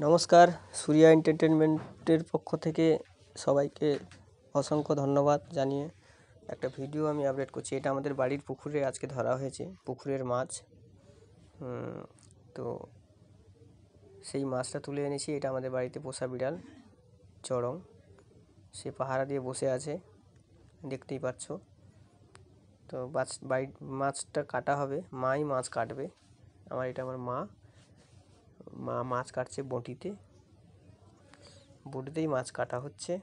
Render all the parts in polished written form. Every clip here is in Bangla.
নমস্কার, সুরিয়া এন্টারটেনমেন্টের পক্ষ থেকে সবাইকে অসংখ্য ধন্যবাদ জানিয়ে একটা ভিডিও আমি আপলোড করছি। এটা আমাদের বাড়ির পুকুরে আজকে ধরা হয়েছে, পুকুরের মাছ। তো সেই মাছটা তুলে এনেছি। এটা আমাদের বাড়িতে পোষা বিড়াল চড়ং, সে পাহারা দিয়ে বসে আছে, দেখতেই পাচ্ছ। তো মাছটা কাটা হবে, মাই মাছ কাটবে। এটা আমার মা মাছ কাটছে বটিতেই মাছ কাটা হচ্ছে।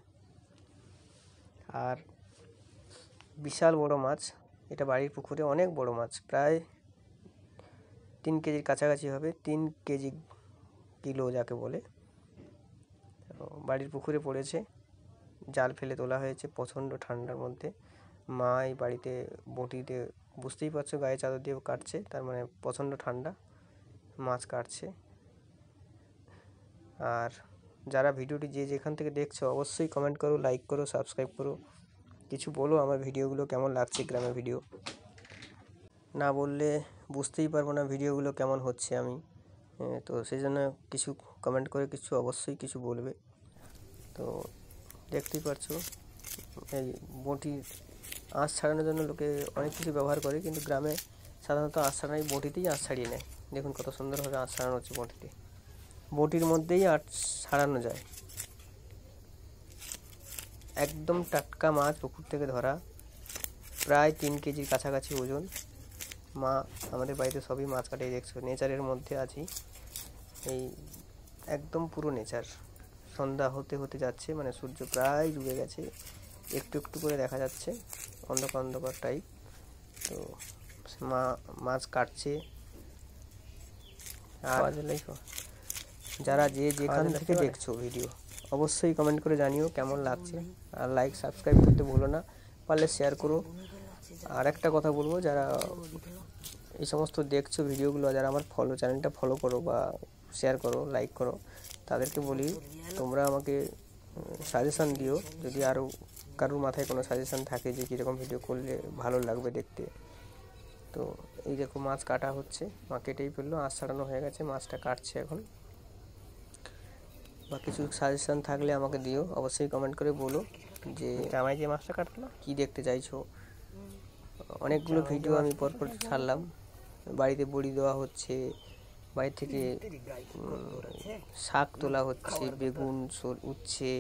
আর বিশাল বড় মাছ, এটা বাড়ির পুকুরে অনেক বড় মাছ, প্রায় 3 কেজির কাছাকাছি হবে, 3 কেজি কিলো যাকে বলে। বাড়ির পুকুরে পড়েছে, জাল ফেলে তোলা হয়েছে প্রচণ্ড ঠান্ডার মধ্যে। মা এই বাড়িতে বটিতে, বুঝতেই পারছো, গায়ে চাদর দিয়ে কাটছে, তার মানে প্রচণ্ড ঠান্ডা, মাছ কাটছে। আর যারা ভিডিওটি যে যেখান থেকে দেখছো অবশ্যই কমেন্ট করো, লাইক করো, সাবস্ক্রাইব করো, কিছু বলো আমার ভিডিওগুলো কেমন লাগছে। গ্রামের ভিডিও না বললে বুঝতেই পারবো না ভিডিওগুলো কেমন হচ্ছে আমি। তো সেই জন্য কিছু কমেন্ট করে অবশ্যই কিছু বলবে। তো দেখতেই পারছো, এই বটির আঁশ ছাড়ানোর জন্য লোকে অনেক কিছু ব্যবহার করে, কিন্তু গ্রামে সাধারণত আঁশ ছাড়ানোই বটিতেই আঁশ ছাড়িয়ে নেয়। দেখুন কত সুন্দরভাবে আঁশ ছাড়ানো হচ্ছে বটির মধ্যেই আঁশ ছাড়ানো যায়। একদম টাটকা মাছ, পুকুর থেকে ধরা, প্রায় 3 কেজির কাছাকাছি ওজন। মা আমাদের বাড়িতে সবই মাছ কাটে, দেখছো নেচারের মধ্যে আছি, এই একদম পুরো নেচার। সন্ধ্যা হতে হতে যাচ্ছে, মানে সূর্য প্রায় ডুবে গেছে, একটু একটু করে দেখা যাচ্ছে, অন্ধকার অন্ধকার টাইপ। তো মা মাছ কাটছে। আর যারা যে যেখান থেকে দেখছো ভিডিও অবশ্যই কমেন্ট করে জানিও কেমন লাগছে। আর লাইক সাবস্ক্রাইব করতে ভুলো না, পারলে শেয়ার করো। আর একটা কথা বলবো, যারা এই সমস্ত দেখছো ভিডিওগুলো, যারা আমার চ্যানেলটা ফলো করো বা শেয়ার করো, লাইক করো, তাদেরকে বলি তোমরা আমাকে সাজেশান দিও, যদি আরও কারোর মাথায় কোনো সাজেশান থাকে যে কীরকম ভিডিও করলে ভালো লাগবে দেখতে। তো এই দেখো মাছ কাটা হচ্ছে, মা কেটেই ফেললো, আঁশ ছাড়ানো হয়ে গেছে, মাছটা কাটছে এখন। বা কিছু সাজেশান থাকলে আমাকে দিও, অবশ্যই কমেন্ট করে বলো যে আমায় যে মাছটা কাটলো কী দেখতে চাইছো। অনেকগুলো ভিডিও আমি পরপর ছাড়লাম, বাড়িতে বড়ি দেওয়া হচ্ছে, বাড়ি থেকে শাক তোলা হচ্ছে, বেগুন উচ্ছে,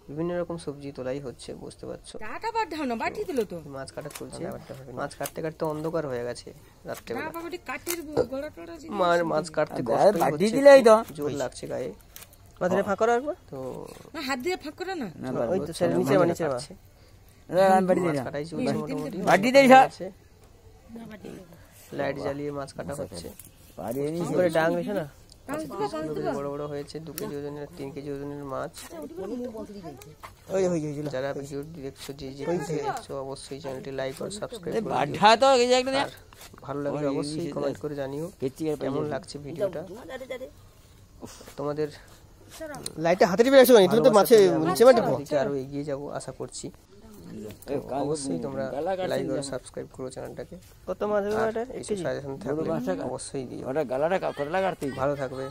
বিভিন্ন রকম সবজি তোলাই হচ্ছে, বুঝতে পারছো। মাছ কাটা চলছে, মাছ কাটতে কাটতে অন্ধকার হয়ে গেছে রাত্রেবেলা। মাছ কাটতে জোর লাগছে গায়ে। ফাঁক করা তো হাত দিয়ে ফাঁক করে না, ওই তো নিচে আছে। লাইট জ্বালিয়ে মাছ কাটা হচ্ছে, ডাং হয়েছে না, বড় বড় হয়েছে, 2 কেজি ওজনের, 3 কেজি ওজনের মাছ। যারা ভিডিওটি দেখছো যে দেখছো অবশ্যই চ্যানেলটি লাইক আর সাবস্ক্রাইব করো। ভালো লাগলে অবশ্যই কমেন্ট করে জানিও কেমন লাগছে ভিডিওটা। তোমাদের লাইটটা হাতে টিপে রাখছো, তো মাছে নিচে আরো এগিয়ে যাবো আশা করছি। অবশ্যই তোমরা লাইক আর সাবস্ক্রাইব করো চ্যানেলটাকে। কত মাছ হবে এটা? একটু সাজেশন থাকলে অবশ্যই দিও। ভালো থাকবে।